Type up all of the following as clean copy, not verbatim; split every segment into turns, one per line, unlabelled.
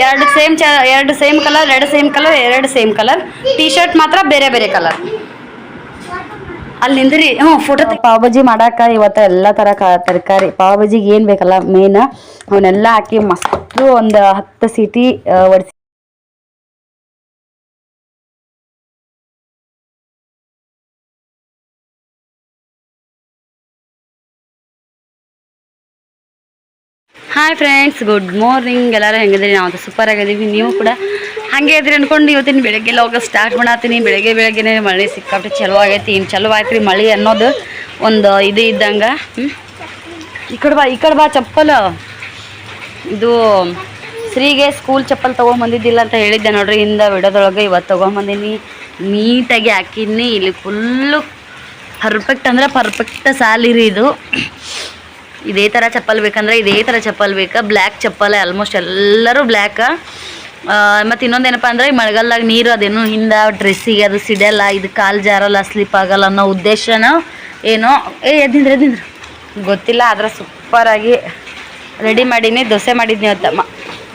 ಎರಡು same colour, ಎರಡು same colour. T shirt ಮಾತ್ರ ಬೇರೆ ಬೇರೆ ಕಲರ್. ಅಲ್ಲಿ ನಿಂದ್ರಿ. ಫೋಟೋ. ಪಾವ್ ಭಾಜಿ ಮಾಡಾಕ ಇವತ್ತು ಎಲ್ಲ ತರ ತರಕಾರಿ, ಪಾವ್ ಭಾಜಿಗೆ ಏನ್ ಬೇಕಲ್ಲ ಮೇನ್ ಅವನ್ನೆಲ್ಲ ಹಾಕಿ ಮಸ್ತ್ ಒಂದು 10 ಸೀಟಿ ಒಡಿಸಿ. Hi friends, good morning. ಎಲ್ಲರೂ ಹೆಂಗಿದ್ರಿ? ನಾವು ಸೂಪರ್ ಆಗಿದ್ದೀವಿ. ನೀವು ಕೂಡ ಹಾಗೆ ಇದ್ರಿ ಅನ್ಕೊಂಡು ಇವತ್ತಿನ ಬೆಳಗ್ಗೆ ಹೋಗಿ ಸ್ಟಾರ್ಟ್ ಮಾಡತ್ತೀನಿ. ಬೆಳಗ್ಗೆನೇ ಮಳೆ ಸಿಕ್ಕಾಬಿಟ್ಟು ಚಲೋ ಆಗೈತಿ. ಇನ್ನು ಚಲೋ ಆಯ್ತು ರೀ ಮಳೆ ಅನ್ನೋದು ಒಂದು ಇದು ಇದ್ದಂಗೆ. ಈ ಕಡೆ ಬಾ ಚಪ್ಪಲ್. ಇದು ಶ್ರೀಗೆ ಸ್ಕೂಲ್ ಚಪ್ಪಲ್ ತೊಗೊಂಬಂದಿದ್ದಿಲ್ಲ ಅಂತ ಹೇಳಿದ್ದೆ ನೋಡ್ರಿ ಹಿಂದೆ ವಿಡಿಯೋದೊಳಗೆ. ಇವತ್ತು ತೊಗೊಂಬಂದೀನಿ, ನೀಟಾಗಿ ಹಾಕಿನಿ. ಇಲ್ಲಿ ಫುಲ್ಲು ಪರ್ಫೆಕ್ಟ್ ಅಂದರೆ ಪರ್ಫೆಕ್ಟ್ ಸಾಲಿರಿ ಇದು. ಇದೇ ಥರ ಚಪ್ಪಲ್ ಬೇಕಂದ್ರೆ ಇದೇ ಥರ ಚಪ್ಪಲ್ ಬೇಕಾ. ಬ್ಲ್ಯಾಕ್ ಚಪ್ಪಲ್, ಆಲ್ಮೋಸ್ಟ್ ಎಲ್ಲರೂ ಬ್ಲ್ಯಾಕ. ಮತ್ತು ಇನ್ನೊಂದೇನಪ್ಪ ಅಂದರೆ ಮಳೆಗಾಲದಾಗ ನೀರು ಅದೇನು ಹಿಂದೆ ಡ್ರೆಸ್ಸಿಗೆ ಅದು ಸಿಡಲ್ಲ, ಇದು ಕಾಲು ಜಾರಲ್ಲ, ಸ್ಲಿಪ್ ಆಗಲ್ಲ ಅನ್ನೋ ಉದ್ದೇಶನೋ ಏನೋ. ಎದ್ದಿಂದ್ರೆ ಗೊತ್ತಿಲ್ಲ. ಆದರೆ ಸೂಪರಾಗಿ ರೆಡಿ ಮಾಡೀನಿ. ದೋಸೆ ಮಾಡಿದ್ನಿ ಅಂತ.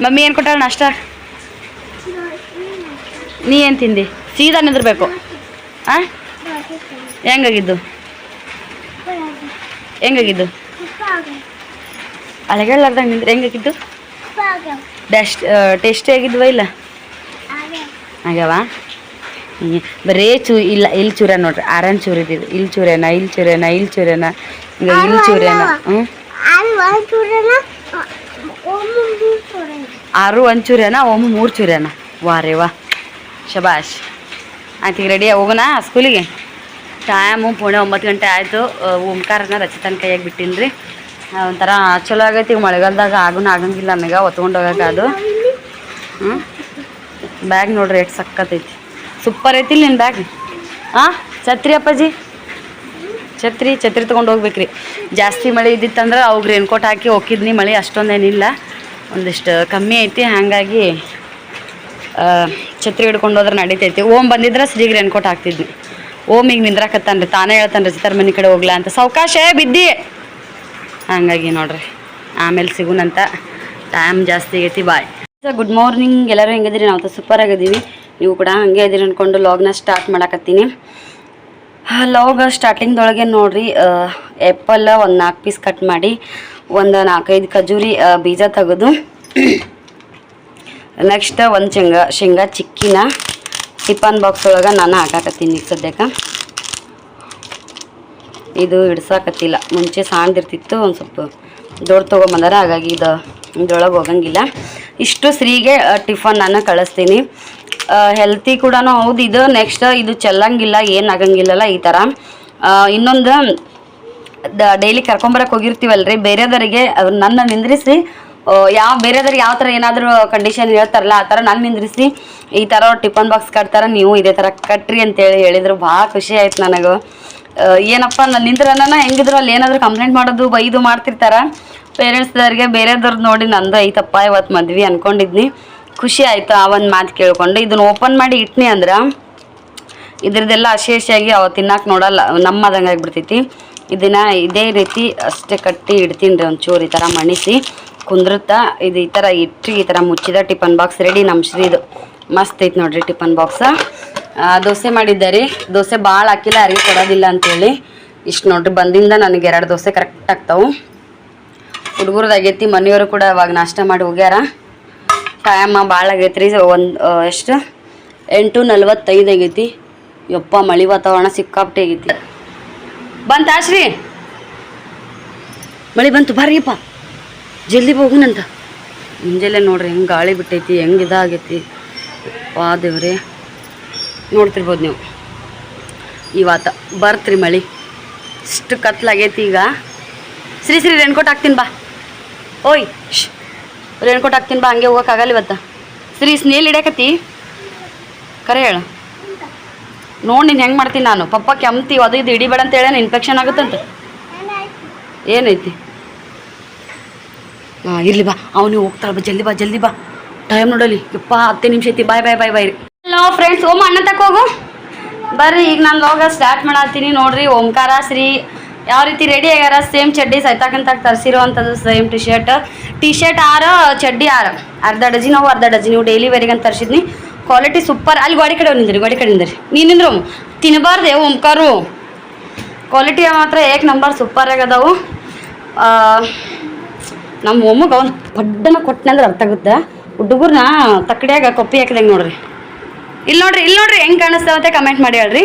ಮಮ್ಮಿ ಏನು ಕೊಟ್ಟಾಳ ನಾಷ್ಟ? ನೀ ಏನು ತಿಂದಿ? ಸೀದಾ ನಿಂದಿರ್ಬೇಕು. ಹೆಂಗಾಗಿದ್ದು ಅಳಗಾಡ್ಲಾರ್ದಂಗೆ ನಿಂದ್ರೆ ಹೆಂಗಾಗಿದ್ದು? ಟೇಸ್ಟಿ ಆಗಿದ್ವ ಇಲ್ಲ? ಆಗ್ಯಾವ. ಬರೇ ಇಲ್ಲ ಇಲ್ಲಿ ಚೂರ ನೋಡ್ರಿ. ಆರನ್ ಚೂರು ಇದ್ದಿದ್ದು. ಇಲ್ಲಿ ಚೂರೇನ ಹಿಂಗೆ ಇಲ್ಲಿ ಚೂರೇನ. ಆರು ಒಂಚೂರೇನ, ಒಮ್ಮೆ 3 ಚೂರೇನ. ವಾರೇ ವಾ, ಶಬಾಷ್. ಆಯ್ತು, ಈಗ ರೆಡಿ ಹೋಗೋಣ ಸ್ಕೂಲಿಗೆ. ಟೈಮು 9 ಗಂಟೆ ಆಯಿತು. ಓಂಕಾರನ ರಚಿತನ ಕೈಯಾಗಿ ಬಿಟ್ಟಿನಿ ರೀ. ಒಂಥರ ಚಲೋ ಆಗೈತಿ. ಈಗ ಮಳೆಗಾಲದಾಗ ಆಗಂಗಿಲ್ಲ ನನಗೆ ಹೊತ್ಕೊಂಡು ಹೋಗಕ್ಕೆ. ಅದು ಬ್ಯಾಗ್ ನೋಡ್ರಿ ಎಷ್ಟು ಸಕ್ಕತ್ತೈತಿ. ಸೂಪರ್ ಐತಿ ನಿನ್ನ ಬ್ಯಾಗ್. ಛತ್ರಿ ಅಪ್ಪಾಜಿ, ಛತ್ರಿ ತೊಗೊಂಡು ಹೋಗ್ಬೇಕ್ರಿ. ಜಾಸ್ತಿ ಮಳೆ ಇದ್ದಿತ್ತಂದ್ರೆ ಅವ್ಗೆ ರೇನ್ಕೋಟ್ ಹಾಕಿ ಹೋಗಿದ್ನಿ. ಮಳೆ ಅಷ್ಟೊಂದೇನಿಲ್ಲ, ಒಂದಿಷ್ಟು ಕಮ್ಮಿ ಐತಿ. ಹಾಗಾಗಿ ಛತ್ರಿ ಹಿಡ್ಕೊಂಡು ಹೋದ್ರೆ ನಡೀತೈತಿ. ಓಮ್ ಬಂದಿದ್ರೆ ಶ್ರೀಗೆ ರೇನ್ಕೋಟ್ ಹಾಕ್ತಿದ್ನಿ. ಓಮಿಗೆ ನಿಂದ್ರಾಕತ್ತಾನ್ರಿ. ತಾನೇ ಹೇಳ್ತಾನೆ ರಚಿತಾರ ಮನೆ ಕಡೆ ಹೋಗ್ಲಾ ಅಂತ. ಸಾವಕಾಶ ಬಿದ್ದಿ. ಹಾಗಾಗಿ ನೋಡ್ರಿ, ಆಮೇಲೆ ಸಿಗುನಂತ. ಟೈಮ್ ಜಾಸ್ತಿ ಆಗೈತಿ. ಬಾಯ್. Good morning. ಎಲ್ಲರೂ ಹೆಂಗಿದ್ರಿ? ನಾವು ಸೂಪರ್ ಆಗಿದ್ದೀವಿ. ನೀವು ಕೂಡ ಹಾಗೆ ಇದ್ದೀರಿ ಅಂದ್ಕೊಂಡು ಲಾಗ್ನ ಸ್ಟಾರ್ಟ್ ಮಾಡಾಕತ್ತೀನಿ. ಲಾಗ್ ಸ್ಟಾರ್ಟಿಂಗ್ದೊಳಗೆ ನೋಡ್ರಿ, ಆ್ಯಪಲ್ ಒಂದು 4 ಪೀಸ್ ಕಟ್ ಮಾಡಿ, ಒಂದು 4-5 ಖಜೂರಿ ಬೀಜ ತೆಗೆದು, ನೆಕ್ಸ್ಟ್ ಒಂದು ಶೇಂಗಾ ಚಿಕ್ಕಿನ ಟಿಫನ್ ಬಾಕ್ಸ್ ಒಳಗೆ ನಾನು ಹಾಕಾಕತ್ತೀನಿ. ಸದ್ಯಕ್ಕೆ ಇದು ಹಿಡ್ಸಾಕತ್ತಿಲ್ಲ. ಮುಂಚೆ ಸಣ್ಣದಿರ್ತಿತ್ತು, ಒಂದು ಸ್ವಲ್ಪ ದೊಡ್ಡ ತೊಗೊಂಬಂದಾರ. ಹಾಗಾಗಿ ಇದ್ರೊಳಗೆ ಹೋಗಂಗಿಲ್ಲ. ಇಷ್ಟು ಶ್ರೀಗೆ ಟಿಫನ್ ನಾನು ಕಳಿಸ್ತೀನಿ. ಹೆಲ್ತಿ ಕೂಡ ಹೌದು ಇದು. ನೆಕ್ಸ್ಟ್ ಇದು ಚೆಲ್ಲಂಗಿಲ್ಲ, ಏನು ಆಗಂಗಿಲ್ಲಲ್ಲ ಈ ಥರ. ಇನ್ನೊಂದು ಡೈಲಿ ಕರ್ಕೊಂಬರಕ್ಕೆ ಹೋಗಿರ್ತೀವಲ್ರಿ, ಬೇರೆದವರಿಗೆ ನನ್ನ ನಿಂದ್ರಿಸಿ ಬೇರೆದವ್ರಿಗೆ ಯಾವ ಥರ ಏನಾದರೂ ಕಂಡೀಷನ್ ಹೇಳ್ತಾರಲ್ಲ ಆ ಥರ ನಾನು ನಿಂದ್ರಿಸಿ ಈ ಥರ ಟಿಫನ್ ಬಾಕ್ಸ್ ಕಟ್ತಾರೆ. ನೀವು ಇದೇ ಥರ ಕಟ್ರಿ ಅಂತೇಳಿ ಹೇಳಿದ್ರು. ಭಾಳ ಖುಷಿ ಆಯ್ತು ನನಗೆ. ಏನಪ್ಪ ನಾನು ನಿಂದ್ರನ ಹೆಂಗಿದ್ರು ಅಲ್ಲಿ ಏನಾದರೂ ಕಂಪ್ಲೇಂಟ್ ಮಾಡೋದು ಬೈದು ಮಾಡ್ತಿರ್ತಾರೆ ಪೇರೆಂಟ್ಸ್ದವ್ರಿಗೆ. ಬೇರೆದವ್ರದ್ದು ನೋಡಿ ನಂದು ಐತಪ್ಪ ಇವತ್ತು ಮದ್ವೆ ಅಂದ್ಕೊಂಡಿದ್ನಿ. ಖುಷಿ ಆಯಿತು ಆ ಒಂದು ಮಾತು ಕೇಳ್ಕೊಂಡು. ಇದನ್ನು ಓಪನ್ ಮಾಡಿ ಇಟ್ನಿ ಅಂದ್ರೆ ಇದ್ರದ್ದೆಲ್ಲ ಹಸಿಯಾಗಿ ಅವು ತಿನ್ನಕ್ಕೆ ನೋಡಲ್ಲ, ನಮ್ಮದಂಗೆ ಆಗಿಬಿಡ್ತೈತಿ. ಇದನ್ನು ಇದೇ ರೀತಿ ಅಷ್ಟೇ ಕಟ್ಟಿ ಇಡ್ತೀನಿ ರೀ. ಒಂಚೂರು ಈ ಥರ ಮಣಿಸಿ ಕುಂದ್ರುತ್ತಾ ಇದು ಈ ಥರ ಇಟ್ಟು ಈ ಥರ ಮುಚ್ಚಿದ ಟಿಫನ್ ಬಾಕ್ಸ್ ರೆಡಿ. ನಮ್ಮ ಶ್ರೀದು ಮಸ್ತ್ ಐತೆ ನೋಡ್ರಿ ಟಿಫನ್ ಬಾಕ್ಸ. ದೋಸೆ ಮಾಡಿದ್ದಾರೆ. ದೋಸೆ ಭಾಳ ಹಾಕಿಲ್ಲ, ಯಾರಿಗೆ ಕೊಡೋದಿಲ್ಲ ಅಂತೇಳಿ ಇಷ್ಟು ನೋಡ್ರಿ. ಬಂದಿಂದ ನನಗೆ 2 ದೋಸೆ ಕರೆಕ್ಟ್ ಆಗ್ತಾವೆ. ಹುಡುಗರದಾಗೈತಿ. ಮನೆಯವರು ಕೂಡ ಅವಾಗ ನಾಷ್ಟ ಮಾಡಿ ಹೋಗ್ಯಾರ. ಟೈಮ್ ಭಾಳ ಆಗೈತೆ ರೀ. ಎಷ್ಟು 8:45 ಆಗೈತಿ. ಯಪ್ಪ ಮಳೆ ವಾತಾವರಣ ಸಿಕ್ಕಾಪಟ್ಟೆ ಆಗೈತಿ. ಬಂತ ಶ್ರೀ? ಮಳೆ ಬಂತು. ಬಾರಿಯಪ್ಪ ಜಲ್ದಿ ಹೋಗುನಂತ. ಮುಂಜಾನೆ ನೋಡ್ರಿ ಹೆಂಗೆ ಗಾಳಿ ಬಿಟ್ಟೈತಿ, ಹೆಂಗೆ ಇದಾಗೈತಿ. ವಾ ದೇವ್ರಿ, ನೋಡ್ತಿರ್ಬೋದು ನೀವು. ಇವತ್ತು ಬರ್ತ್ರಿ ಮಳೆ. ಇಷ್ಟು ಕತ್ಲಾಗೈತಿ ಈಗ. ಶ್ರೀ ರೇನ್ಕೋಟ್ ಹಾಕ್ತೀನಿ ಬಾ. ಓಯ್ ರೇನ್ಕೋಟ್ ಹಾಕ್ತೀನಿ ಬಾ. ಹಂಗೆ ಹೋಗೋಕ್ಕಾಗಲ್ಲ ಇವತ್ತು. ಶ್ರೀ ಸ್ನೇಲ್ ಹಿಡ್ಯಾಕತ್ತಿ ಕರೆ ಹೇಳು. ನೋಡಿ ನೀನು ಹೆಂಗೆ ಮಾಡ್ತೀನಿ ನಾನು. ಪಪ್ಪ ಕೆಮ್ತೀವಿ ಅದು ಇದು ಹಿಡಿಬೇಡ ಅಂತ ಹೇಳೇನು, ಇನ್ಫೆಕ್ಷನ್ ಆಗುತ್ತಂತ. ಏನೈತಿ? ಇರ್ಲಿ ಬಾ. ಅವನಿಗೆ ಹೋಗ್ತಾಳ ಬಾ. ಜಲ್ದಿ ಬಾ. ಟೈಮ್ ನೋಡಲಿ. ಯಪ್ಪ 10 ನಿಮಿಷ ಐತಿ. ಬಾಯ್ ರೀ. ಹಲೋ ಫ್ರೆಂಡ್ಸ್, ಓಮ್ ಅಣ್ಣ ತಕ್ಕ ಹೋಗು ಬರ್ರಿ. ಈಗ ನಾನು ಲಾಗ ಸ್ಟಾರ್ಟ್ ಮಾಡತ್ತೀನಿ ನೋಡ್ರಿ. ಓಂಕಾರ ಶ್ರೀ ಯಾವ ರೀತಿ ರೆಡಿ ಆಗ್ಯಾರ. ಸೇಮ್ ಚಡ್ಡಿ ಸೈತಾಕಂತ ತರಿಸಿರೋ ಅಂಥದ್ದು same T shirt. T shirt 6 ಚಡ್ಡಿ 6 ಅರ್ಧ ಡಜನ್ ಅವು ಅರ್ಧ ಡಜನ್ ನೀವು ಡೈಲಿ ವೇರಿಗೆ ಅಂತ ತರಿಸಿದ್ನಿ ಕ್ವಾಲಿಟಿ ಸೂಪರ್. ಅಲ್ಲಿ ಗಾಡಿ ಕಡೆ ಗಾಡಿ ಕಡೆ ನಿಂದ್ರಿ ನೀನಿಂದ್ರು ತಿನ್ನಬಾರ್ದೆ ಓಂಕಾರು. ಕ್ವಾಲಿಟಿ ಮಾತ್ರ ಏಕ್ ನಂಬರ್ ಸೂಪರ್ ಆಗದಾವು. ನಮ್ಮ ಒಮ್ಮಗೆ ಅವ್ನು ದೊಡ್ಡನ ಕೊಟ್ಟನೆ ಅಂದ್ರೆ ಅರ್ಥ ಆಗುತ್ತೆ. ಹುಡುಗರ್ನ ತಕ್ಕಡಿಯಾಗ ಕೊಪ್ಪಿ ಹಾಕಿದಂಗೆ ನೋಡ್ರಿ. ಇಲ್ಲಿ ನೋಡ್ರಿ ಹೆಂಗೆ ಕಾಣಿಸ್ತಾವಂತೆ ಕಮೆಂಟ್ ಮಾಡಿ ಹೇಳ್ರಿ.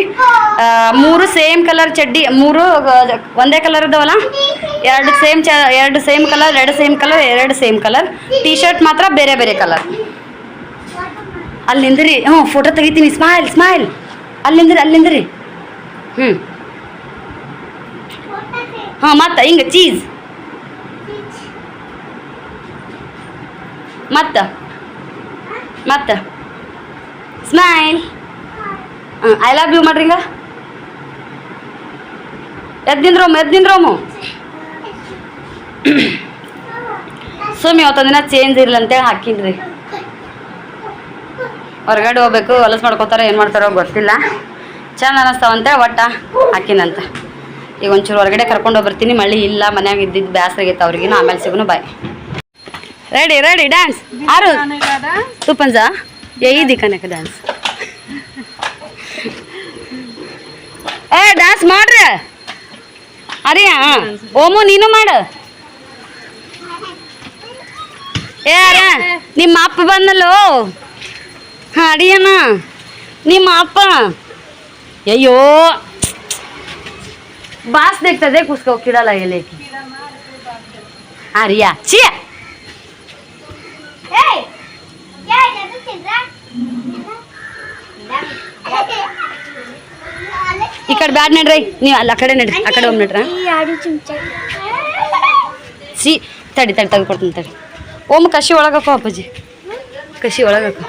3 ಸೇಮ್ ಕಲರ್ ಚಡ್ಡಿ, 3 ಒಂದೇ ಕಲರ್ ಇದಾವಲ್ಲ, 2 same colour, 2 same colour, 2 same colour. T shirt ಮಾತ್ರ ಬೇರೆ ಬೇರೆ ಕಲರ್. ಅಲ್ಲಿ ನಿಂದ್ರಿ. ಫೋಟೋ ತೆಗಿತೀನಿ. ಸ್ಮೈಲ್ ಅಲ್ಲಿ ನಿಂದ್ರಿ. ಮತ್ತೆ ಹಿಂಗೆ ಚೀಸ್ ಮತ್ತೆ ಸ್ಮೈಲ್. ಐ ಲವ್ ಯು ಮಾಡ್ರಿ. ಹಿಂಗ ಎದ್ದಿಂದ್ರೋಮು ಸುಮ್ಮನೆ ಇವತ್ತೊಂದಿನ ಚೇಂಜ್ ಇರಲಿ ಅಂತೇಳಿ ಹಾಕಿನ್ರಿ. ಹೊರಗಡೆ ಹೋಗ್ಬೇಕು, ಹೊಲಸು ಮಾಡ್ಕೋತಾರೋ ಏನು ಮಾಡ್ತಾರೋ ಗೊತ್ತಿಲ್ಲ. ಚೆಂದ ಅನ್ನಿಸ್ತಾವಂತೆ ಒಟ್ಟ ಹಾಕಿನಂತ. ಈಗ ಒಂಚೂರು ಹೊರಗಡೆ ಕರ್ಕೊಂಡು ಹೋಗ್ಬರ್ತೀನಿ. ಮಳೆ ಇಲ್ಲ, ಮನ್ಯಾಗ ಇದ್ದಿದ್ದು ಬ್ಯಾಸರ ಆಗೈತೆ ಅವ್ರಿಗಿನ. ಆಮೇಲೆ ಸಿಗುನು ಬಾಯ್. ರೆಡಿ ಡ್ಯಾನ್ಸ್ ಆರು तू पण जा. यही दिखाने का डांस. ಏ ಡ್ಯಾನ್ಸ್ ಮಾಡ್ರಿ. ಅರೆ ಓಮು ನೀನು ಮಾಡು. ಅರೆ ನಿಮ್ಮ ಅಪ್ಪ ಬಂದಲ್ಲೋ. ಅಡಿಯಣ್ಣ ನಿಮ್ಮ ಅಪ್ಪ. ಅಯ್ಯೋ बास देखता देख उसको कीड़ा लगे लेके. रिया छी ಈ ಕಡೆ ಬ್ಯಾಡ್ ನಡ್ರಿ ನೀವು. ಅಲ್ಲಿ ಆ ಕಡೆ ನಡ್ರಿ, ಆ ಕಡೆ ಒಮ್ಮೆ ನಡ್ರ. ಸಿ ತಡಿ ತೆಗೆದುಕೊಡ್ತೀನಿ ತಡಿ. ಓಮ್ ಕಸಿ ಒಳಗಕ್ಕ ಅಪ್ಪಾಜಿ, ಕಸಿ ಒಳಗಕ್ಕ.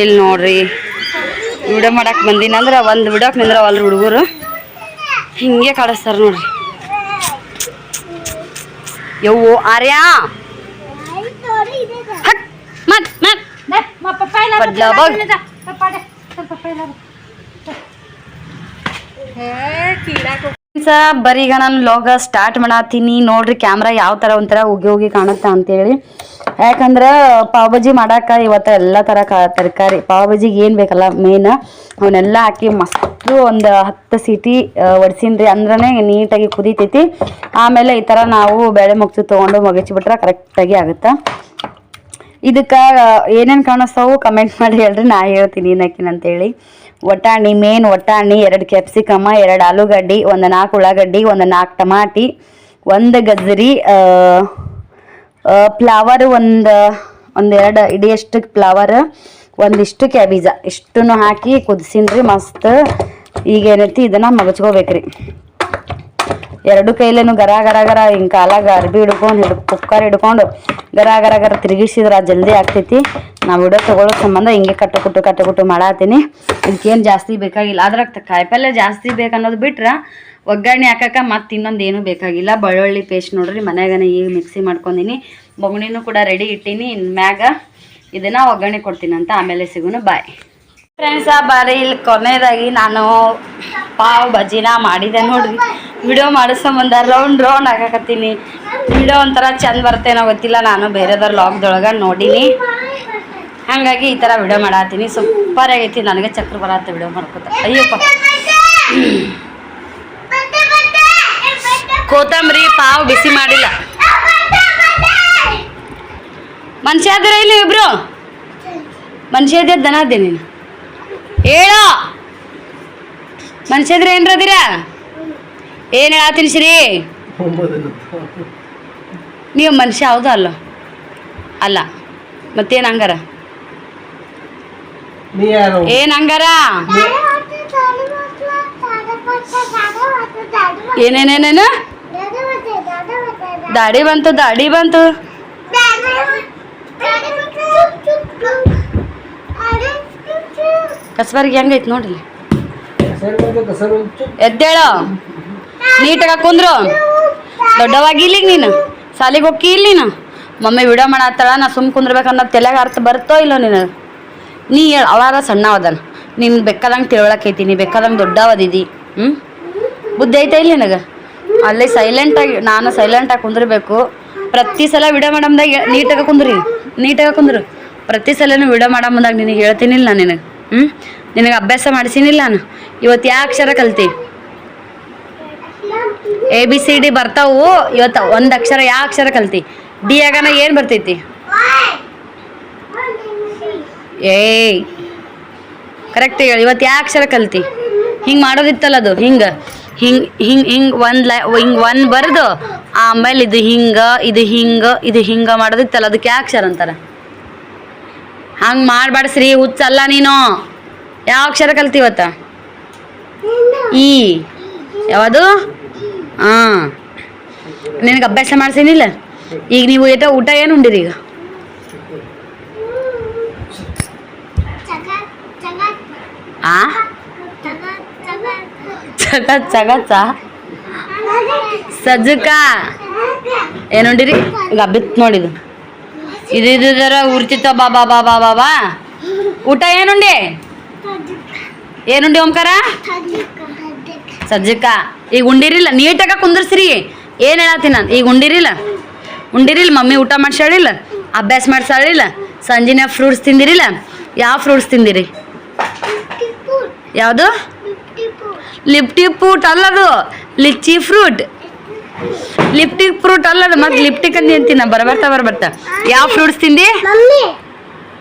ಇಲ್ಲಿ ನೋಡ್ರಿ ವಿಡಿಯೋ ಮಾಡಕ್ಕೆ ಬಂದೀನಿ ಅಂದ್ರೆ ಒಂದು ವಿಡಿಯೋಕ್ಕೆ ನಿಂದ್ರವಲ್ರಿ ಹುಡುಗರು. ಹಿಂಗೆ ಕಾಡಿಸ್ತಾರೆ ನೋಡ್ರಿ. ಯವ್ವೋ ಆರ್ಯಾ ಬರೀ ಈಗ ನಾನು ಲಾಗ ಸ್ಟಾರ್ಟ್ ಮಾಡತ್ತೀನಿ ನೋಡ್ರಿ. ಕ್ಯಾಮ್ರಾ ಯಾವ ಥರ ಒಂಥರ ಉಗಿ ಕಾಣುತ್ತಾ ಅಂತೇಳಿ. ಯಾಕಂದ್ರೆ ಪಾವ್ ಭಾಜಿ ಮಾಡಾಕ ಇವತ್ತು ಎಲ್ಲ ಥರ ತರಕಾರಿ ಪಾವ್ ಭಾಜಿಗೆ ಏನು ಬೇಕಲ್ಲ ಮೇನ್ ಅವನ್ನೆಲ್ಲ ಹಾಕಿ ಮಸ್ತು ಒಂದು 10 ಸೀಟಿ ಒಡ್ಸಿನ್ರಿ. ಅಂದ್ರೆ ನೀಟಾಗಿ ಕುದೀತೈತಿ. ಆಮೇಲೆ ಈ ಥರ ನಾವು ಬೇಳೆ ಮುಗ್ಸು ತೊಗೊಂಡು ಮಗಚಿಬಿಟ್ರೆ ಕರೆಕ್ಟಾಗಿ ಆಗುತ್ತೆ. ಇದಕ್ಕೆ ಏನೇನು ಕಾಣಿಸ್ತಾವು ಕಮೆಂಟ್ ಮಾಡಿ ಹೇಳ್ರಿ, ನಾ ಹೇಳ್ತೀನಿ ಏನಕ್ಕಿನ ಅಂತೇಳಿ. ವಟಾಣಿ ಮೇನ್ ವಟಾಣಿ, 2 ಕ್ಯಾಪ್ಸಿಕಮ, 2 ಆಲೂಗಡ್ಡಿ, 4 ಉಳ್ಳಾಗಡ್ಡಿ, 4 ಟಮಾಟಿ, 1 ಗಜ್ಜರಿ, ಫ್ಲವರ್ ಒಂದೆರಡು ಇಡಿಯಷ್ಟು ಫ್ಲವರ್, ಒಂದಿಷ್ಟು ಕ್ಯಾಬೇಜ ಇಷ್ಟನ್ನು ಹಾಕಿ ಕುದಿಸಿನ್ರಿ ಮಸ್ತ್. ಈಗ ಏನೈತಿ ಇದನ್ನು ಮಗಚ್ಕೋಬೇಕ್ರಿ. 2 ಕೈಲೇನು ಗರ ಗರ ಗರ ಹಿಂಗೆ ಕಾಲಾಗ ಅರ್ಬಿ ಹಿಡ್ಕೊಂಡು ಕುಕ್ಕರ್ ಹಿಡ್ಕೊಂಡು ಗರ ಗರ ಗರ ತಿರುಗಿಸಿದ್ರೆ ಜಲ್ದಿ ಆಗ್ತೈತಿ. ನಾವು ವಿಡಿಯೋ ತೊಗೊಳ್ಳೋ ಸಂಬಂಧ ಹಿಂಗೆ ಕಟ್ಟು ಮಾಡತ್ತೀನಿ. ಇದಕ್ಕೇನು ಜಾಸ್ತಿ ಬೇಕಾಗಿಲ್ಲ. ಅದ್ರಾಗ ಕಾಯಿಪಲ್ಯ ಜಾಸ್ತಿ ಬೇಕನ್ನೋದು ಬಿಟ್ರೆ ಒಗ್ಗರಣೆ ಹಾಕಕ್ಕೆ ಮತ್ತೆ ಇನ್ನೊಂದು ಏನೂ ಬೇಕಾಗಿಲ್ಲ. ಬೆಳ್ಳುಳ್ಳಿ ಪೇಸ್ಟ್ ನೋಡ್ರಿ ಮನ್ಯಾಗನೇ ಈಗ ಮಿಕ್ಸಿ ಮಾಡ್ಕೊಂಡಿನಿ. ಬೊಗಣಿನೂ ಕೂಡ ರೆಡಿ ಇಟ್ಟೀನಿ. ಮ್ಯಾಗ ಇದನ್ನು ಒಗ್ಗರಣೆ ಕೊಡ್ತೀನಿ ಅಂತ. ಆಮೇಲೆ ಸಿಗುನು ಬಾಯ್ ಫ್ರೆಂಡ್ಸ. ಬಾರಿ ಇಲ್ಲಿ ಕೊನೆಯದಾಗಿ ನಾನು ಪಾವ್ ಭಾಜಿನ ಮಾಡಿದೆ ನೋಡ್ರಿ. ವಿಡಿಯೋ ಮಾಡೋ ಸಂಬಂಧ ರೌಂಡ್ ಹಾಕಕತ್ತೀನಿ. ವಿಡಿಯೋ ಒಂಥರ ಚಂದ ಬರ್ತೇನೋ ಗೊತ್ತಿಲ್ಲ, ನಾನು ಬೇರೆದವ್ರ ಲಾಗ್ದೊಳಗೆ ನೋಡೀನಿ, ಹಾಗಾಗಿ ಈ ಥರ ವಿಡಿಯೋ ಮಾಡತ್ತೀನಿ. ಸೂಪರ್ ಆಗೈತಿ. ನನಗೆ ಚಕ್ರ ಬರತ್ತೆ ವಿಡಿಯೋ ಮಾಡ್ಕೊತ. ಅಯ್ಯಪ್ಪ ಕೊತ್ತಂಬರಿ ಪಾವ್ ಬಿಸಿ ಮಾಡಿಲ್ಲ. ಮನುಷ್ಯ ಆದಿರ ಇಲ್ಲ ಇಬ್ರು? ಮನುಷ್ಯ ಇದ್ದ ದನ ಅದೇ ನೀನು ಹೇಳೋ. ಮನುಷ್ಯ ಇದ್ರೆ ಏನ್ರದಿರ? ಏನು ಹೇಳತ್ತೀನಿ ಶ್ರೀ? ನೀವು ಮನುಷ್ಯ ಹೌದಾ ಅಲ್ಲ? ಅಲ್ಲ ಮತ್ತೇನು ಹಂಗಾರ? ಏನು ಹಂಗಾರ? ಏನೇನೇನೇನು ದಾಡಿ ಬಂತು ಕಸ್ಬರ್ಗಿ ಹೆಂಗೈತಿ ನೋಡ್ರಿ. ಎದ್ದೇಳೋ ನೀಟಾಗ ಕುಂದ್ರು. ದೊಡ್ಡವಾಗಿ ಇಲ್ಲಿಗೆ ನೀನು ಸಾಲಿಗೆ ಹೋಗಿ ಇಲ್ಲಿ ನೀನು ಮಮ್ಮಿ ವಿಡಿಯೋ ಮಾಡತ್ತಾಳ ನಾ ಸುಮ್ ಕುಂದ್ರಬೇಕನ್ನೋದು ತಲೆಗೆ ಅರ್ಥ ಬರ್ತೋ ಇಲ್ಲೋ ನೀನು? ನೀ ಹೇಳು. ಅವಾಗ ಸಣ್ಣ ಅವದನ ನೀನು ಬೇಕಾದಂಗೆ ತಿಳ್ಕೊಳಕೈತಿ, ನೀ ಬೇಕಾದಂಗೆ ದೊಡ್ಡವದಿದಿ. ಬುದ್ಧಿ ಐತೆ ಇಲ್ಲಿ ನನಗೆ ಅಲ್ಲೇ ಸೈಲೆಂಟಾಗಿ ನಾನು ಸೈಲೆಂಟಾಗಿ ಕುಂದಿರ್ಬೇಕು. ಪ್ರತಿ ಸಲ ವಿಡಿಯೋ ಮಾಡಮ್ದಾಗ ನೀಟಾಗಿ ಕುಂದ್ರು ಪ್ರತಿ ಸಲನೂ ವಿಡಿಯೋ ಮಾಡಮ್ದಾಗ ನಿನಗೆ ಹೇಳ್ತೀನಿಲ್ಲ ನಾನು ನಿನಗೆ ನಿನಗೆ ಅಭ್ಯಾಸ ಮಾಡಿಸಿನಿಲ್ಲ ನಾನು. ಇವತ್ತು ಯಾವ ಅಕ್ಷರ ಕಲ್ತಿ? ABCD ಬರ್ತಾವು. ಇವತ್ತು ಒಂದು ಅಕ್ಷರ ಯಾವ ಅಕ್ಷರ ಕಲ್ತಿ? ಡಿ ಆಗನ ಏನು ಬರ್ತೈತಿ? ಏಯ್ ಕರೆಕ್ಟ್ ಹೇಳಿ. ಇವತ್ತು ಯಾವ ಅಕ್ಷರ ಕಲ್ತಿ? ಹಿಂಗೆ ಮಾಡೋದಿತ್ತಲ್ಲ ಅದು ಹಿಂಗೆ ಒಂದು ಬರೆದು ಆಮೇಲೆ ಇದು ಹಿಂಗೆ ಮಾಡೋದಿತ್ತಲ್ಲ ಅದಕ್ಕೆ ಯಾವ ಅಕ್ಷರ ಅಂತಾರೆ? ಹಂಗೆ ಮಾಡಬೇಡ್ಸ್ರಿ, ಹುಚ್ಚಲ್ಲ ನೀನು. ಯಾವ ಅಕ್ಷರ ಕಲ್ತಿ ಇವತ್ತ? ಈ ಯಾವುದು? ಹಾಂ, ನಿನಗೆ ಅಭ್ಯಾಸ ಮಾಡ್ಸೀನಿಲ್ಲ. ಈಗ ನೀವು ಊಟ ಏನು ಉಂಡಿರಿ? ಈಗ ಚಗಚ ಸಜ್ಜಕ ಏನು ಉಂಡಿರಿ? ಈಗ ಹಬ್ಬಿತ್ ನೋಡಿದು ಇದು ಉರ್ತಿತ್ತ ಬಾ ಊಟ ಏನುಂಡಿ ಓಂಕಾರ? ಸಜ್ಜಕ. ಈಗ ಉಂಡಿರಿಲ್ಲ, ನೀಟಾಗ ಕುಂದರ್ಸ್ರಿ. ಏನು ಹೇಳತ್ತೀನಿ ನಾನು? ಈಗ ಉಂಡಿರಿಲ್ಲ ಮಮ್ಮಿ ಊಟ ಮಾಡ್ಸಾಳಿಲ್ಲ, ಅಭ್ಯಾಸ ಮಾಡ್ಸಾಳಿಲ್ಲ, ಸಂಜಿನ ಫ್ರೂಟ್ಸ್ ತಿಂದಿರಿಲ್ಲ? ಯಾವ ಫ್ರೂಟ್ಸ್ ತಿಂದಿರಿ? ಯಾವುದು? ಲಿಪ್ಟಿ ಫ್ರೂಟ್ ಅಲ್ಲದು, ಲಿಚ್ಚಿ ಫ್ರೂಟ್. ಲಿಪ್ಟಿಕ್ ಫ್ರೂಟ್ ಅಲ್ಲದು, ಮತ್ತೆ ಲಿಪ್ಟಿಕ್ ಅಂತ ಅಂತೀನಿ ನಾ ಬರ್ಬರ್ತಾ. ಯಾವ ಫ್ರೂಟ್ಸ್ ತಿಂದಿ?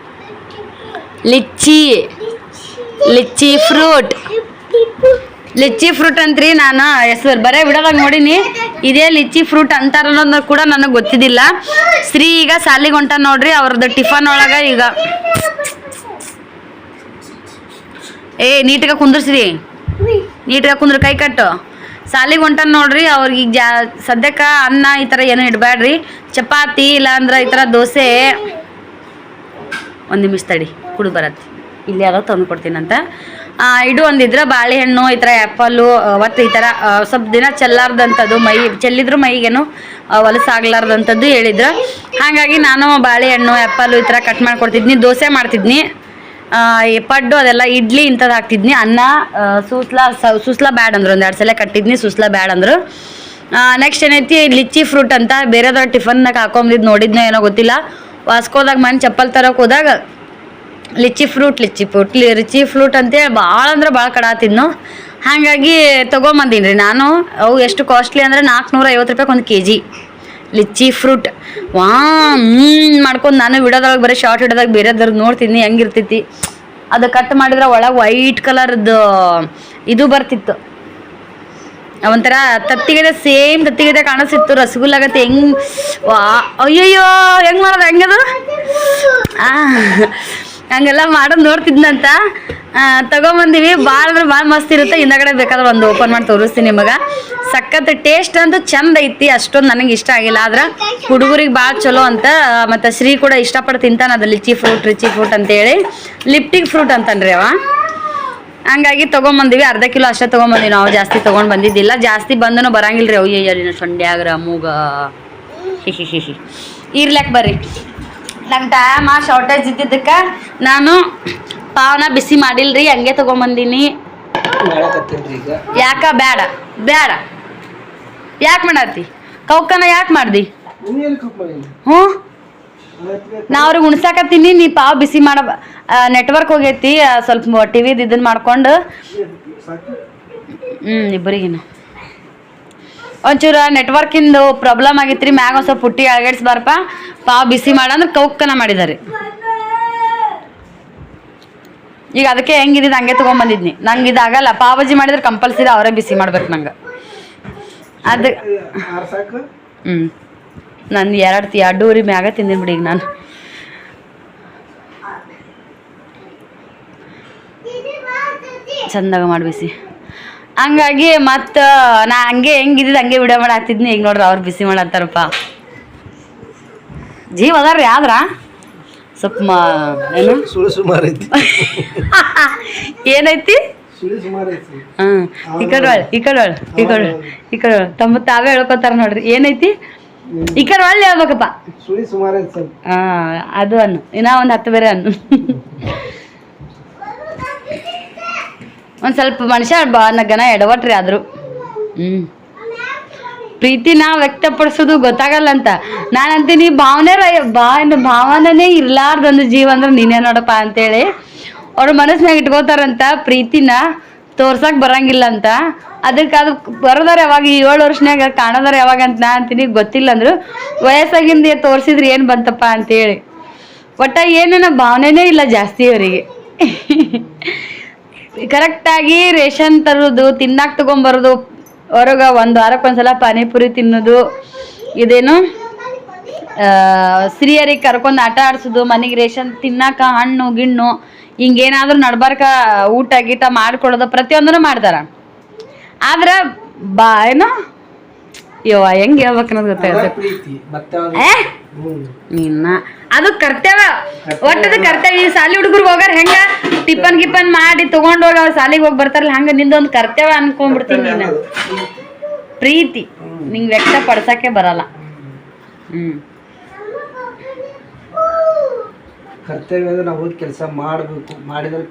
ಲಿಚ್ಚಿ ಫ್ರೂಟ್ ಅಂತ್ರಿ. ನಾನು ಹೆಸರು ಬರೇ ಬಿಡೋದಾಗ ನೋಡಿನಿ. ಇದೇ ಲಿಚ್ಚಿ ಫ್ರೂಟ್ ಅಂತಾರ ಅನ್ನೋದು ಕೂಡ ನನಗೆ ಗೊತ್ತಿದ್ದಿಲ್ಲ. ಶ್ರೀ ಈಗ ಸಾಲಿಗೆ ಹೊಂಟ ನೋಡ್ರಿ. ಅವ್ರದ್ದು ಟಿಫನ್ ಒಳಗೆ ಈಗ ನೀಟಾಗ ಕುಂದ್ರಸ್ರಿ, ನೀಟಾಗ ಕುಂದ್ರ, ಕೈ ಕಟ್ಟು. ಸಾಲಿಗೆ ಹೊಂಟನ್ ನೋಡ್ರಿ. ಅವ್ರಿಗೆ ಈಗ ಸದ್ಯಕ್ಕೆ ಅನ್ನ ಈ ಥರ ಏನೂ ಇಡಬೇಡ್ರಿ. ಚಪಾತಿ ಇಲ್ಲಾಂದ್ರೆ ಈ ಥರ ದೋಸೆ. ಒಂದು ನಿಮಿಷ ತಡಿ, ಕುಡು ಬರತ್ತೆ. ಇಲ್ಲಿ ಯಾರೋ ತಂದು ಕೊಡ್ತೀನಂತ. ಇಡು ಒಂದಿದ್ರೆ ಬಾಳೆಹಣ್ಣು ಈ ಥರ ಆ್ಯಪಲ್ಲು ಒಟ್ಟು ಈ ಥರ ಸ್ವಲ್ಪ ದಿನ ಚೆಲ್ಲಾರ್ದಂಥದ್ದು, ಚೆಲ್ಲಿದ್ರು ಮೈಗೇನು ಹೊಲಸಾಗ್ಲಾರ್ದಂಥದ್ದು ಹೇಳಿದ್ರು. ಹಾಗಾಗಿ ನಾನು ಬಾಳೆಹಣ್ಣು ಆ್ಯಪಲ್ಲು ಈ ಥರ ಕಟ್ ಮಾಡ್ಕೊಡ್ತಿದ್ನಿ. ದೋಸೆ ಮಾಡ್ತಿದ್ನಿ, ಪಡ್ಡು ಅದೆಲ್ಲ ಇಡ್ಲಿ ಇಂಥದ್ದು ಹಾಕ್ತಿದ್ನಿ. ಅನ್ನ ಸೂಸ್ಲಾ ಬ್ಯಾಡ್ ಅಂದರು. ಒಂದು 2 ಸಲ ಕಟ್ಟಿದ್ನಿ, ಸೂಸ್ಲಾ ಬ್ಯಾಡ್ ಅಂದರು. ನೆಕ್ಸ್ಟ್ ಏನೈತಿ ಲಿಚ್ಚಿ ಫ್ರೂಟ್ ಅಂತ ಬೇರೆದವ್ರ ಟಿಫನ್ನಾಗ ಹಾಕೊಂಬಿದ್ದು ನೋಡಿದ್ನೋ ಏನೋ ಗೊತ್ತಿಲ್ಲ. ವಾಸ್ಕೋದಾಗ ಮನೆ ಚಪ್ಪಲ್ ತರೋಕೆ ಹೋದಾಗ ಲಿಚ್ಚಿ ಫ್ರೂಟ್ ಅಂತೇಳಿ ಭಾಳ ಅಂದ್ರೆ ಭಾಳ ಕಡಾತಿದ್ನು. ಹಾಗಾಗಿ ತೊಗೊಂಬಂದೀನಿ ರೀ ನಾನು. ಅವು ಎಷ್ಟು ಕಾಸ್ಟ್ಲಿ ಅಂದರೆ 450 ರೂಪಾಯಿ ಒಂದು kg ಲಿಚ್ಚಿ ಫ್ರೂಟ್. ಮಾಡ್ಕೊಂಡು ನಾನು ವಿಡಿಯೋದೊಳಗೆ ಬರೀ ಶಾರ್ಟ್ ಹಿಡಿದಾಗ ಬೇರೆದವ್ರದ್ದು ನೋಡ್ತಿದ್ನಿ ಹೆಂಗಿರ್ತೈತಿ. ಅದು ಕಟ್ ಮಾಡಿದ್ರೆ ಒಳಗೆ ವೈಟ್ ಕಲರ್ದು ಇದು ಬರ್ತಿತ್ತು, ಒಂಥರ ಸೇಮ್ ತತ್ತಿಗೆ ಕಾಣಿಸ್ತಿತ್ತು. ರಸಗುಲ್ಲಾಗತ್ತೆ ಹೆಂಗೆ ಅಯ್ಯಯ್ಯೋ ಹೆಂಗೆ ಮಾಡೋದು ಹೆಂಗದು ಹಂಗೆಲ್ಲ ಮಾಡೋದು ನೋಡ್ತಿದ್ನಂತ. ತೊಗೊಂಬಂದಿವಿ. ಭಾಳ ಅಂದ್ರೆ ಭಾಳ ಮಸ್ತ್ ಇರುತ್ತೆ. ಹಿಂದಗಡೆ ಬೇಕಾದ್ರೆ ಒಂದು ಓಪನ್ ಮಾಡಿ ತೋರಿಸ್ತೀನಿ ನಿಮಗೆ. ಸಖತ್ ಟೇಸ್ಟ್ ಅಂತೂ ಚಂದ ಐತಿ. ಅಷ್ಟೊಂದು ನನಗೆ ಇಷ್ಟ ಆಗಿಲ್ಲ, ಆದ್ರೆ ಹುಡುಗರಿಗೆ ಭಾಳ ಚಲೋ ಅಂತ. ಮತ್ತು ಶ್ರೀ ಕೂಡ ಇಷ್ಟಪಟ್ಟು ತಿಂತಾನೆ ಅದು ರಿಚಿ ಫ್ರೂಟ್ ಅಂತೇಳಿ. ಲಿಪ್ಟಿಕ್ ಫ್ರೂಟ್ ಅಂತನ್ರಿ ಅವ. ಹಂಗಾಗಿ ತೊಗೊಂಬಂದಿವಿ. ಅರ್ಧ ಕಿಲೋ ಅಷ್ಟೇ ತೊಗೊಂಬಂದಿವಿ ನಾವು, ಜಾಸ್ತಿ ತೊಗೊಂಡು ಬಂದಿದ್ದಿಲ್ಲ. ಜಾಸ್ತಿ ಬಂದನು ಬರಂಗಿಲ್ಲ ರೀ. ಅವು ಅಲ್ಲಿನ ಸೊಂಡ್ಯಾಗ್ರ ಮೂಗ ಇರ್ಲಾಕ್ ಬರ್ರಿ. ನಂಗೆ ಟೈಮ ಶಾರ್ಟೇಜ್ ಇದ್ದಿದ್ದಕ್ಕೆ ನಾನು ಪಾವನ ಬಿಸಿ ಮಾಡಿಲ್ರಿ, ಹಂಗೆ ತೊಗೊಂಬಂದೀನಿ. ಯಾಕ ಬೇಡ ಯಾಕೆ ಮಾಡತ್ತಿ? ಕೌಕನ ಯಾಕೆ ಮಾಡ್ದಿ? ಹ್ಞೂ, ನಾ ಅವ್ರಿಗೆ ಉಣ್ಸಾಕತ್ತೀನಿ. ನೀ ಪಾವ್ ಬಿಸಿ ಮಾಡ ನೆಟ್ವರ್ಕ್ ಹೋಗೈತಿ ಸ್ವಲ್ಪ ಟಿವಿದು ಇದನ್ನ ಮಾಡ್ಕೊಂಡು. ಇಬ್ಬರಿಗಿನ ಒಂಚೂರು ನೆಟ್ವರ್ಕಿಂದು ಪ್ರಾಬ್ಲಮ್ ಆಗಿತ್ತು ರೀ. ಮ್ಯಾಗ ಒಂದು ಸ್ವಲ್ಪ ಪುಟ್ಟಿ ಅಳಗಡ್ಸ್ಬಾರಪ್ಪ. ಪಾವ್ ಬಿಸಿ ಮಾಡಂದ್ರೆ ಕೌಕನ ಮಾಡಿದಾರೆ. ಈಗ ಅದಕ್ಕೆ ಹೆಂಗಿದ್ದು ಹಂಗೆ ತೊಗೊಂಬಂದಿದ್ನಿ. ನಂಗೆ ಇದಾಗಲ್ಲ. ಪಾವ್ ಬಜ್ಜಿ ಮಾಡಿದ್ರೆ ಕಂಪಲ್ಸರಿ ಅವರೇ ಬಿಸಿ ಮಾಡ್ಬೇಕು ನಂಗೆ. ಅದು ನಾನು 2 ಊರಿ ಮ್ಯಾಗ ತಿಂದಿನಿ ಬಿಡಿ. ಈಗ ನಾನು ಚಂದಾಗ ಮಾಡಿ ಬಿಸಿ. ಹಂಗಾಗಿ ಮತ್ತು ನಾ ಹಂಗೆ ಹೆಂಗಿದ್ದು ಹಂಗೆ ವಿಡಿಯೋ ಮಾಡಾಕ್ತಿದ್ನಿ. ಈಗ ನೋಡ್ರಿ ಅವ್ರು ಬಿಸಿ ಮಾಡತ್ತಾರಪ್ಪ. ಜೀವ ಅದಾರ ರೀ. ಆದ್ರ ಸ್ವಲ್ಪ ಏನು ಏನೈತಿ? ಹಾಂ, ಈ ಕಡೆ ತಮ್ಮ ತಾವೇ ಹೇಳ್ಕೊತಾರ ನೋಡ್ರಿ. ಏನೈತಿ ಈ ಕಡೆ ಒಳ್ಳೆ ಹೇಳ್ಬೇಕಪ್ಪ. ಹಾಂ, ಅದು ಅನ್ನು ಇನ್ನೂ ಒಂದು 10 ಬೇರೆ ಅನ್ನು. ಒಂದು ಸ್ವಲ್ಪ ಮನುಷ್ಯ ಗನ ಎಡವಟ್ರಿ. ಆದರೂ
ಪ್ರೀತಿನ ವ್ಯಕ್ತಪಡಿಸೋದು ಗೊತ್ತಾಗಲ್ಲ ಅಂತ ನಾನು ಅಂತೀನಿ. ಭಾವನೆ ಇರ್ಲಾರ್ದೊಂದು ಜೀವ ಅಂದ್ರೆ ನೀನೇ ನೋಡಪ್ಪ ಅಂತೇಳಿ ಅವ್ರ ಮನಸ್ಸಿನಾಗ ಇಟ್ಕೋತಾರಂತ. ಪ್ರೀತಿನ ತೋರ್ಸಕ್ ಬರಂಗಿಲ್ಲ ಅಂತ. ಅದಕ್ಕೆ ಅದು ಬರೋದಾರ ಯಾವಾಗ 7 ವರ್ಷನಾಗ ಕಾಣೋದಾರ ಯಾವಾಗ ಅಂತ ನಾ ಅಂತೀನಿ. ಗೊತ್ತಿಲ್ಲ ಅಂದ್ರು ವಯಸ್ಸಾಗಿಂದ ತೋರ್ಸಿದ್ರೆ ಏನು ಬಂತಪ್ಪ ಅಂತೇಳಿ. ಒಟ್ಟ ಏನೇನೋ ಭಾವನೆನೇ ಇಲ್ಲ ಜಾಸ್ತಿ ಅವರಿಗೆ. ಕರೆಕ್ಟಾಗಿ ರೇಷನ್ ತರೋದು, ತಿನ್ನಾಕ ತಗೊಂಬರೋದು, ಹೊರಗೆ 1 ವಾರಕ್ಕೊಂದ್ಸಲ ಪಾನಿಪುರಿ ತಿನ್ನೋದು, ಇದೇನು ಸ್ತ್ರೀಯರಿಗೆ ಕರ್ಕೊಂಡು ಆಟ ಆಡ್ಸೋದು, ಮನೆಗೆ ರೇಷನ್ ತಿನ್ನಾಕ ಹಣ್ಣು ಗಿಣ್ಣು ಹಿಂಗೇನಾದ್ರೂ ನಡ್ಬಾರ್ಕ ಊಟ ಗೀಟ ಮಾಡ್ಕೊಡೋದು ಪ್ರತಿಯೊಂದನ್ನು ಮಾಡ್ತಾರ. ಆದ್ರೆ ಏನೋ ಹೆಂಗೆ ಹೇಳ್ಬೇಕು ಅನ್ನೋದು ಗೊತ್ತಾಗುತ್ತೆ. ನಿನ್ನ ಅದು ಕರ್ತವ್ಯ, ಒಟ್ಟದ ಕರ್ತವ್ಯ. ಈ ಸಾಲಿ ಹುಡುಗರು ಹೋಗಾರ ಹೆಂಗ ಟಿಫನ್ ಗಿಫನ್ ಮಾಡಿ ತಗೊಂಡ್ ಹೋಗಿ ಅವ್ರು ಸಾಲಿಗೆ ಹೋಗಿ ಬರ್ತಾರಲ್ಲ, ಹಂಗ ನಿಂದೊಂದು ಕರ್ತವ್ಯ ಅನ್ಕೊಂಡ್ಬಿಡ್ತೀನಿ. ನೀನು ಪ್ರೀತಿ ನಿಂಗೆ ವ್ಯಕ್ತ ಪಡ್ಸಕ್ಕೆ ಬರಲ್ಲ.
ಕರ್ತವ್ಯ ಅಂದ್ರೆ ನಾವು ಕೆಲಸ ಮಾಡಬೇಕು, ಮಾಡಿದ್ರೆ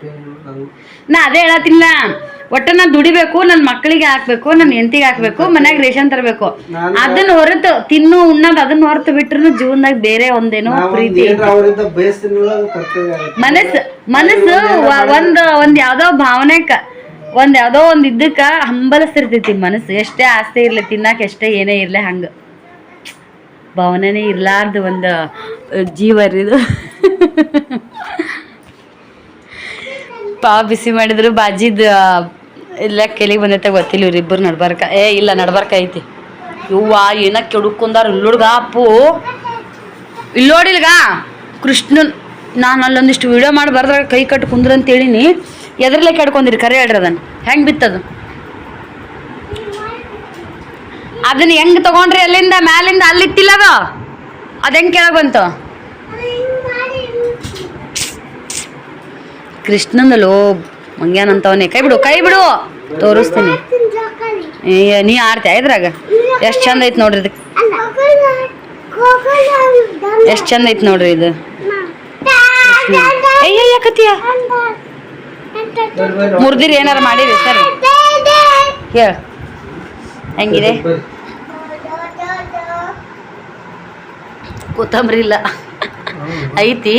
ನಾ ಅದೇ ಹೇಳತ್ತಿಲ್ಲ. ಒಟ್ಟ ನಾನು ದುಡಿಬೇಕು, ನನ್ನ ಮಕ್ಕಳಿಗೆ ಹಾಕ್ಬೇಕು, ನನ್ನ ಹೆಂಡತಿಗೆ ಹಾಕ್ಬೇಕು, ಮನ್ಯಾಗ ರೇಷನ್ ತರಬೇಕು. ಅದನ್ನ ಹೊರತು ತಿನ್ನು ಉಣ್ಣೋದು ಅದನ್ನ ಹೊರತು ಬಿಟ್ರು ಜೀವನದಾಗ ಬೇರೆ ಒಂದೇನೋ ಪ್ರೀತಿ ಮನಸ್ಸು ಒಂದ್ ಯಾವ್ದೋ ಭಾವನೆಕ ಯಾವ್ದೋ ಒಂದ್ ಇದಕ್ಕ ಹಂಬಲಿಸ್ತಿರ್ತೈತಿ ಮನಸ್ಸು. ಎಷ್ಟೇ ಆಸ್ತಿ ಇರ್ಲಿ, ತಿನ್ನಾಕ ಎಷ್ಟೇ ಏನೇ ಇರ್ಲಿ, ಹಂಗ ಭಾವನೆನೇ ಇರ್ಲಾರ್ದು ಒಂದು ಜೀವ ಇದು. ಬಿಸಿ ಮಾಡಿದ್ರು ಬಾಜಿದ್ ಇಲ್ಲ ಕೆಲಿಗೆ ಬಂದೈತೆ ಗೊತ್ತಿಲ್ಲ. ಇವ್ರಿಬ್ಬರು ನಡ್ಬಾರ್ಕ ಇಲ್ಲ ನಡ್ಬಾರ್ಕ ಐತಿ. ಇವ್ವ ಏನ ಕೆಡುಕೊಂಡಾರ ಇಲ್ಲೋಡ್ಗ ಅಪ್ಪು ಇಲ್ಲೋಡಿಲ್ಗ ಕೃಷ್ಣನ್. ನಾನು ಅಲ್ಲೊಂದಿಷ್ಟು ವಿಡಿಯೋ ಮಾಡಿ ಬರ್ದಾಗ ಕೈ ಕಟ್ಟು ಕುಂದ್ರ ಅಂತ ಹೇಳಿನಿ. ಎದ್ರಲ್ಲೇ ಕೆಡ್ಕೊಂಡಿರಿ ಕರೆ ಹೇಳ್ರಿ ಅದನ್ನು ಹೆಂಗೆ ಬಿತ್ತದು? ಅದನ್ನ ಹೆಂಗೆ ತಗೊಂಡ್ರಿ? ಅಲ್ಲಿಂದ ಮ್ಯಾಲಿಂದ ಅಲ್ಲಿಟ್ಟಿಲ್ಲ ಅದು ಹೆಂಗೆ ಕೆಳಗೆ ಬಂತು? ಕೃಷ್ಣಂದಲ್ಲೋ ಮಂಗ್ಯಾನಂತವನೇ. ಕೈ ಬಿಡು ತೋರಿಸ್ತೀನಿ. ನೀ ಆಡ್ತೀಯ ಇದ್ರಾಗ? ಎಷ್ಟು ಚಂದ ಐತೆ ನೋಡ್ರಿ ಇದಕ್ಕೆ, ಎಷ್ಟು ಚಂದ ಐತೆ ನೋಡ್ರಿ ಇದು. ಯಾಕತ್ತೀಯ ಮುರ್ದಿರಿ ಏನಾರು ಮಾಡಿರಿ ಸರ್ ಹೇಳ ಹೆಂಗಿದೆ? ಕೊತ್ತಂಬರಿ ಇಲ್ಲ ಐತಿ.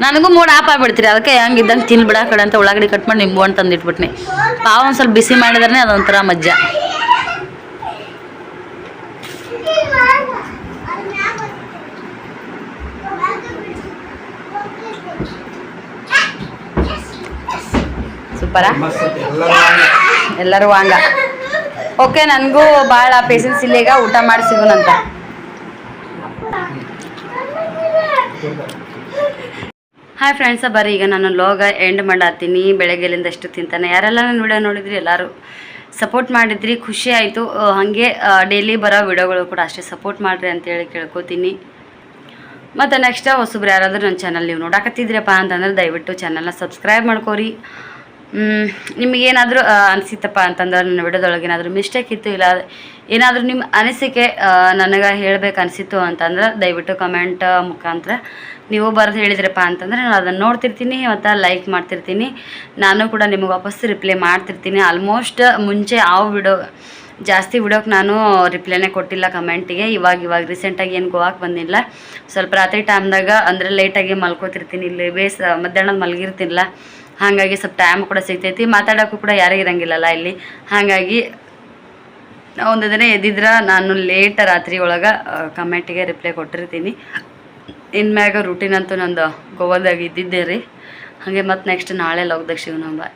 ನನಗೂ ಮೂಡ್ ಆಪ್ ಆಗ್ಬಿಡ್ತೀರಿ. ಅದಕ್ಕೆ ಹೆಂಗಿದ್ದಂಗೆ ತಿನ್ಬಿಡ ಕಡೆ ಅಂತ ಉಳ್ಳಾಗಡ್ಡಿ ಕಟ್ ಮಾಡಿ ನಿಂಬು ಹಣ್ಣು ತಂದಿಟ್ಬಿಟ್ನಿ. ಪಾವ ಒಂದು ಸ್ವಲ್ಪ ಬಿಸಿ ಮಾಡಿದ್ರೆ ಅದೊಂಥರ ಮಜ್ಜಾ. ಸೂಪರಾ? ಎಲ್ಲರೂ ವಾಂಗ. ಓಕೆ, ನನಗೂ ಭಾಳ ಪೇಷನ್ಸ್ ಇಲ್ಲ. ಈಗ ಊಟ ಮಾಡಿ ಸಿಗೋಣಂತ. ಹಾಯ್ ಫ್ರೆಂಡ್ಸ, ಬರ್ರಿ ಈಗ ನಾನು ಲಾಗ ಎಂಡ್ ಮಾಡತ್ತೀನಿ. ಬೆಳಗ್ಗೆಲಿಂದ ಎಷ್ಟು ತಿಂತಾನೆ. ಯಾರೆಲ್ಲ ನನ್ನ ವಿಡಿಯೋ ನೋಡಿದ್ರಿ, ಎಲ್ಲರೂ ಸಪೋರ್ಟ್ ಮಾಡಿದ್ರಿ, ಖುಷಿ ಆಯಿತು. ಹಾಗೆ ಡೈಲಿ ಬರೋ ವಿಡಿಯೋಗಳು ಕೂಡ ಅಷ್ಟೇ ಸಪೋರ್ಟ್ ಮಾಡಿರಿ ಅಂತೇಳಿ ಕೇಳ್ಕೊತೀನಿ. ಮತ್ತು ನೆಕ್ಸ್ಟ್ ಹೊಸಬ್ರು ಯಾರಾದರೂ ನನ್ನ ಚಾನಲ್ ನೀವು ನೋಡಕತ್ತಿದ್ರಪ್ಪ ಅಂತಂದ್ರೆ ದಯವಿಟ್ಟು ಚಾನಲ್ನ ಸಬ್ಸ್ಕ್ರೈಬ್ ಮಾಡ್ಕೋರಿ. ನಿಮಗೇನಾದರೂ ಅನಿಸಿತಪ್ಪ ಅಂತಂದ್ರೆ ನನ್ನ ವಿಡಿಯೋದೊಳಗೆ ಏನಾದರೂ ಮಿಸ್ಟೇಕ್ ಇತ್ತು, ಇಲ್ಲ ಏನಾದರೂ ನಿಮ್ಮ ಅನಿಸಿಕೆ ನನಗೆ ಹೇಳ್ಬೇಕು ಅನಿಸಿತ್ತು ಅಂತಂದ್ರೆ ದಯವಿಟ್ಟು ಕಮೆಂಟ್ ಮುಖಾಂತರ ನೀವು ಬರೆದು ಹೇಳಿದ್ರಪ್ಪ ಅಂತಂದರೆ ನಾನು ಅದನ್ನು ನೋಡ್ತಿರ್ತೀನಿ ಮತ್ತು ಲೈಕ್ ಮಾಡ್ತಿರ್ತೀನಿ. ನಾನು ಕೂಡ ನಿಮಗೆ ವಾಪಸ್ ರಿಪ್ಲೈ ಮಾಡ್ತಿರ್ತೀನಿ. ಆಲ್ಮೋಸ್ಟ್ ಮುಂಚೆ ಜಾಸ್ತಿ ವಿಡಿಯೋಕ್ಕೆ ನಾನು ರಿಪ್ಲೈನೇ ಕೊಟ್ಟಿಲ್ಲ ಕಮೆಂಟಿಗೆ. ಇವಾಗ ರೀಸೆಂಟಾಗಿ ಏನು ಗೋವಾಕ್ಕೆ ಬಂದಿಲ್ಲ. ಸ್ವಲ್ಪ ರಾತ್ರಿ ಟೈಮ್ದಾಗ ಅಂದರೆ ಲೇಟಾಗಿ ಮಲ್ಕೋತಿರ್ತೀನಿ. ಇಲ್ಲಿ ಮಧ್ಯಾಹ್ನದ ಮಲಗಿರ್ತಿಲ್ಲ. ಹಾಗಾಗಿ ಸ್ವಲ್ಪ ಟೈಮ್ ಕೂಡ ಸಿಗ್ತೈತಿ. ಮಾತಾಡೋಕ್ಕೂ ಕೂಡ ಯಾರೇ ಇರೋಂಗಿಲ್ಲಲ್ಲ ಇಲ್ಲಿ. ಹಾಗಾಗಿ ಒಂದು ದಿನ ಎದ್ದಿದ್ರೆ ನಾನು ಲೇಟ್ ರಾತ್ರಿ ಒಳಗೆ ಕಮೆಂಟಿಗೆ ರಿಪ್ಲೈ ಕೊಟ್ಟಿರ್ತೀನಿ. ಇನ್ಮ್ಯಾಗ ರೂಟೀನ್ ಅಂತೂ ನಂದು ಗೋವಾದಾಗ ಇದ್ದಿದ್ದೆ ರೀ. ಹಾಗೆ ಮತ್ತು ನೆಕ್ಸ್ಟ್ ನಾಳೆ ಲಾಗ್ದಾಗ ಸಿಗೋಣ. ಬಾಯ್.